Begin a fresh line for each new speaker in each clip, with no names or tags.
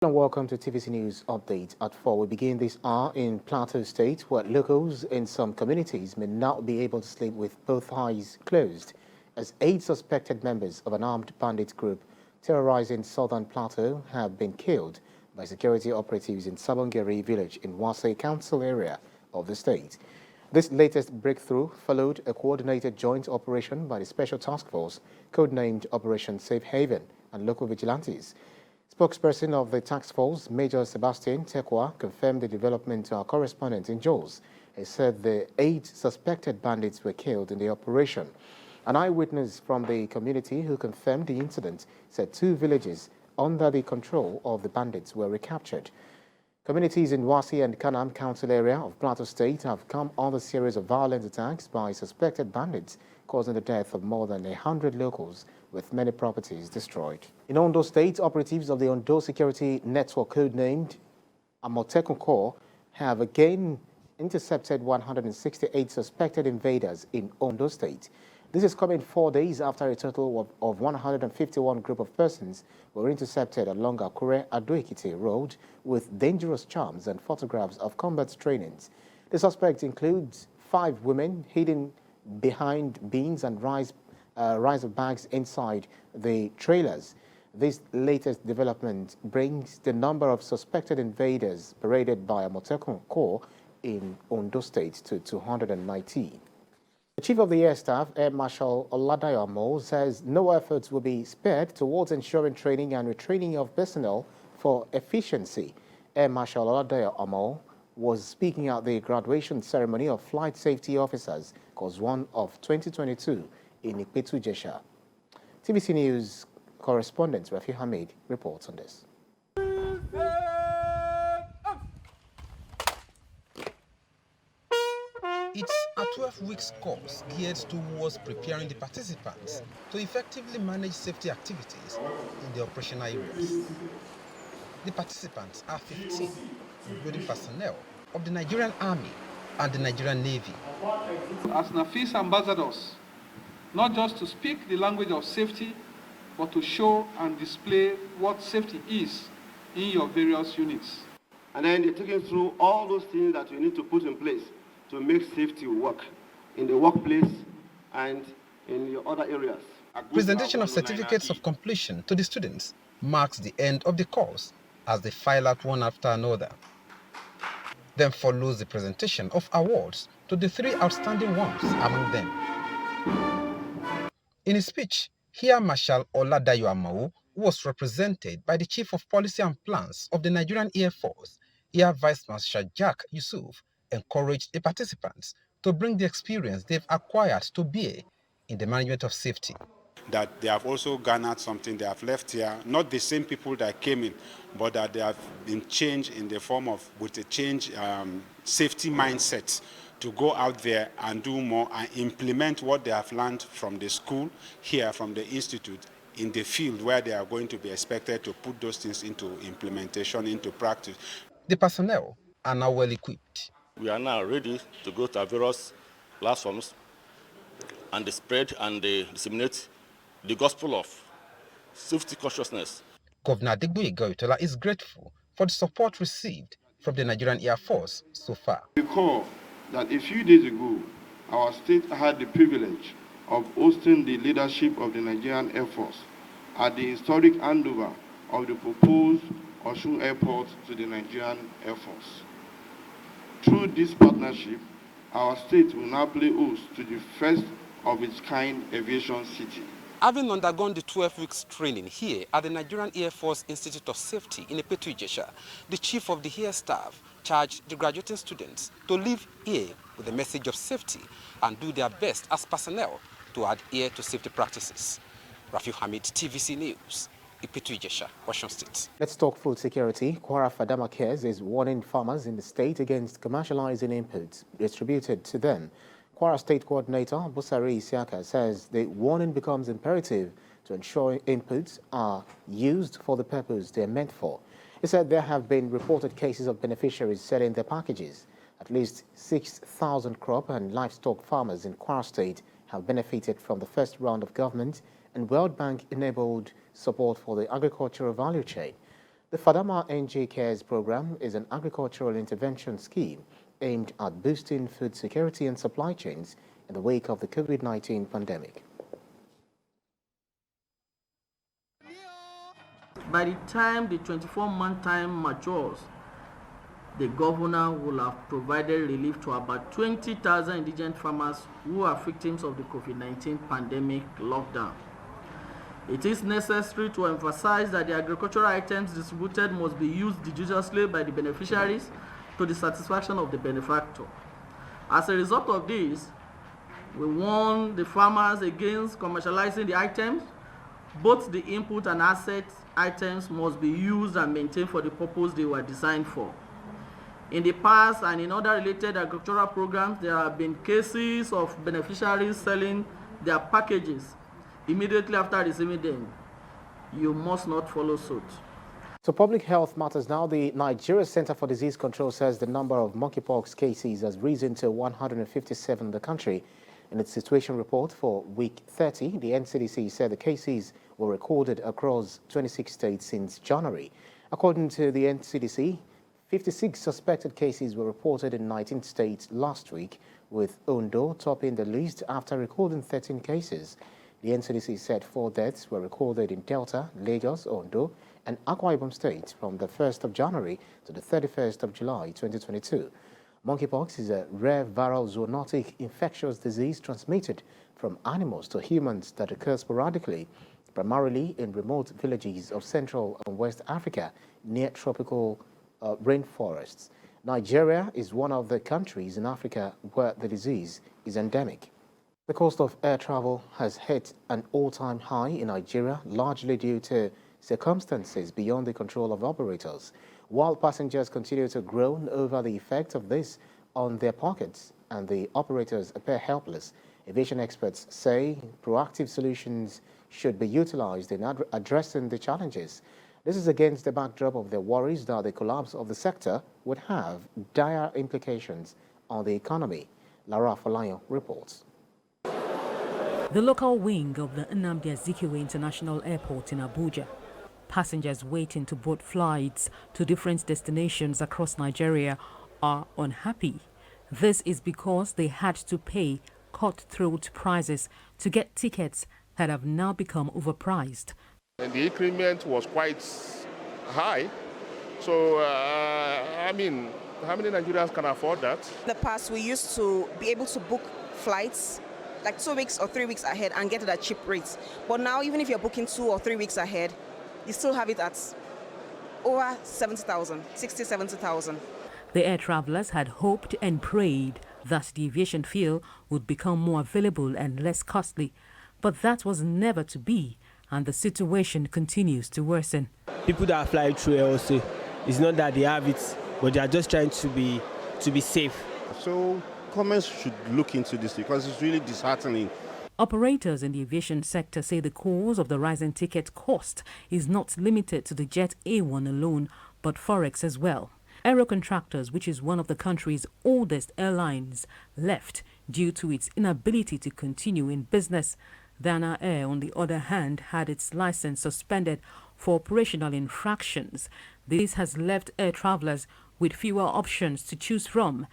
And welcome to TVC News Update at 4. We begin this hour in Plateau State, where locals in some communities may not be able to sleep with both eyes closed, as 8 suspected members of an armed bandit group terrorizing southern Plateau have been killed by security operatives in Sabongeri village in Wasai Council area of the state. This latest breakthrough followed a coordinated joint operation by the Special Task Force, codenamed Operation Safe Haven, and local vigilantes. Spokesperson of the task force, Major Sebastian Tekwa, confirmed the development to our correspondent in Jos. He said the 8 suspected bandits were killed in the operation. An eyewitness from the community who confirmed the incident said 2 villages under the control of the bandits were recaptured. Communities in Wasi and Kanam Council area of Plateau State have come under a series of violent attacks by suspected bandits, causing the death of more than 100 locals, with many properties destroyed. In ONDO State, operatives of the ONDO security network, codenamed AMOTEKUN, have again intercepted 168 suspected invaders in ONDO State. This is coming 4 days after a total of 151 group of persons were intercepted along Akure Ado-Ekiti Road with dangerous charms and photographs of combat trainings. The suspects include 5 women hidden behind beans and rice of bags inside the trailers. This latest development brings the number of suspected invaders paraded by AMOTEKUN Corps in Ondo State to 219. The Chief of the Air Staff, Air Marshal Oladayo Amo, says no efforts will be spared towards ensuring training and retraining of personnel for efficiency. Air Marshal Oladayo Amo was speaking at the graduation ceremony of Flight Safety Officers, Course 1 of 2022 in Ikpetu Jesha. TVC News correspondent Rafi Hamid reports on this.
It's a 12-week course geared towards preparing the participants to effectively manage safety activities in the operational areas. The participants are 15, including personnel of the Nigerian Army and the Nigerian Navy.
As Nafis ambassadors, not just to speak the language of safety, but to show and display what safety is in your various units.
And then they're taking through all those things that you need to put in place to make safety work in the workplace and in your other areas.
Presentation of certificates of completion to the students marks the end of the course as they file out one after another. Then follows the presentation of awards to the 3 outstanding ones among them. In his speech, Air Marshal Oladayo Amo was represented by the Chief of Policy and Plans of the Nigerian Air Force. Air Vice Marshal Jack Yusuf encouraged the participants to bring the experience they've acquired to bear in the management of safety.
That they have also garnered something they have left here, not the same people that came in, but that they have been changed in the form of, with a change safety mindset, to go out there and do more and implement what they have learned from the school, here from the institute, in the field where they are going to be expected to put those things into implementation, into practice.
The personnel are now well equipped.
We are now ready to go to our various platforms and spread and disseminate the gospel of safety consciousness.
Governor Govt is grateful for the support received from the Nigerian Air Force so far.
Recall that a few days ago, our state had the privilege of hosting the leadership of the Nigerian Air Force at the historic handover of the proposed Osun Airport to the Nigerian Air Force. Through this partnership, our state will now play host to the first of its kind aviation city.
Having undergone the 12 weeks training here at the Nigerian Air Force Institute of Safety in Ikpetu Jesha, the Chief of the Air Staff charged the graduating students to leave here with a message of safety and do their best as personnel to adhere to safety practices. Rafi Hamid, TVC News, Ikpetu Jesha, Washington State.
Let's talk food security. Kwara Fadama Cares is warning farmers in the state against commercializing inputs distributed to them. Kwara State Coordinator Busari Isiaka says the warning becomes imperative to ensure inputs are used for the purpose they are meant for. He said there have been reported cases of beneficiaries selling their packages. At least 6,000 crop and livestock farmers in Kwara State have benefited from the first round of government and World Bank-enabled support for the agricultural value chain. The Fadama NG Cares program is an agricultural intervention scheme aimed at boosting food security and supply chains in the wake of the COVID-19 pandemic.
By the time the 24-month time matures, the governor will have provided relief to about 20,000 indigent farmers who are victims of the COVID-19 pandemic lockdown. It is necessary to emphasize that the agricultural items distributed must be used judiciously by the beneficiaries to the satisfaction of the benefactor. As a result of this, we warn the farmers against commercializing the items. Both the input and asset items must be used and maintained for the purpose they were designed for. In the past and in other related agricultural programs, there have been cases of beneficiaries selling their packages immediately after receiving them. You must not follow suit.
So public health matters now. The Nigeria Center for Disease Control says the number of monkeypox cases has risen to 157 in the country. In its situation report for week 30, the NCDC said the cases were recorded across 26 states since January. According to the NCDC, 56 suspected cases were reported in 19 states last week, with ONDO topping the list after recording 13 cases. The NCDC said 4 deaths were recorded in Delta, Lagos, Ondo, and Akwa Ibom states from the 1st of January to the 31st of July 2022. Monkeypox is a rare viral zoonotic infectious disease transmitted from animals to humans that occurs sporadically, primarily in remote villages of Central and West Africa near tropical rainforests. Nigeria is one of the countries in Africa where the disease is endemic. The cost of air travel has hit an all-time high in Nigeria, largely due to circumstances beyond the control of operators. While passengers continue to groan over the effect of this on their pockets and the operators appear helpless, aviation experts say proactive solutions should be utilized in addressing the challenges. This is against the backdrop of their worries that the collapse of the sector would have dire implications on the economy. Lara Falayo reports.
The local wing of the Nnamdi Azikiwe International Airport in Abuja. Passengers waiting to board flights to different destinations across Nigeria are unhappy. This is because they had to pay cutthroat prices to get tickets that have now become overpriced.
And the increment was quite high. So, I mean, how many Nigerians can afford that?
In the past, we used to be able to book flights like 2 weeks or 3 weeks ahead and get it at cheap rates. But now, even if you're booking 2 or 3 weeks ahead, you still have it at over 70,000, 60, 70,000.
The air travelers had hoped and prayed that the aviation fuel would become more available and less costly. But that was never to be, and the situation continues to worsen.
People that fly through LC, it's not that they have it, but they are just trying to be safe.
So governments should look into this because it's really disheartening.
Operators in the aviation sector say the cause of the rising ticket cost is not limited to the Jet A1 alone, but Forex as well. Aero Contractors, which is one of the country's oldest airlines, left due to its inability to continue in business. Dana Air, on the other hand, had its license suspended for operational infractions. This has left air travelers with fewer options to choose from.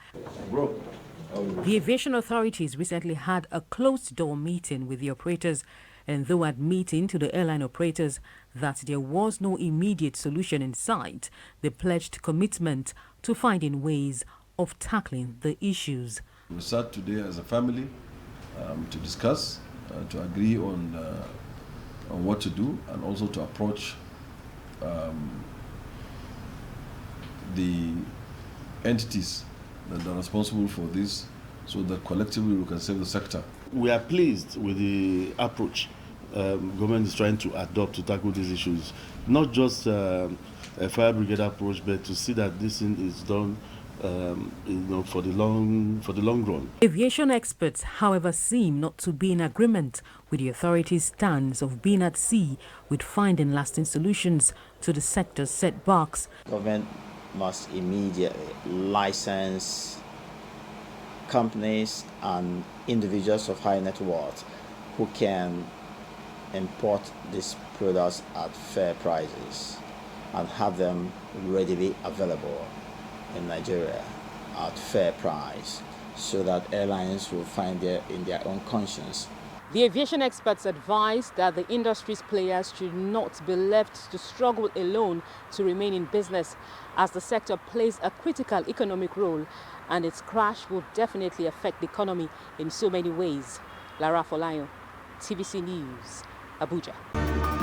The aviation authorities recently had a closed-door meeting with the operators, and though admitting to the airline operators that there was no immediate solution in sight, they pledged commitment to finding ways of tackling the issues.
We sat today as a family to discuss, to agree on what to do, and also to approach the entities that are responsible for this, so that collectively we can save the sector.
We are pleased with the approach government is trying to adopt to tackle these issues. Not just a fire brigade approach, but to see that this thing is done for the long run.
Aviation experts, however, seem not to be in agreement with the authorities' stance of being at sea with finding lasting solutions to the sector's setbacks.
Government must immediately license companies and individuals of high net worth who can import these products at fair prices. and have them readily available in Nigeria at fair price, so that airlines will find in their own conscience.
The aviation experts advise that the industry's players should not be left to struggle alone to remain in business, as the sector plays a critical economic role, and its crash will definitely affect the economy in so many ways. Lara Folayo, TVC News, Abuja.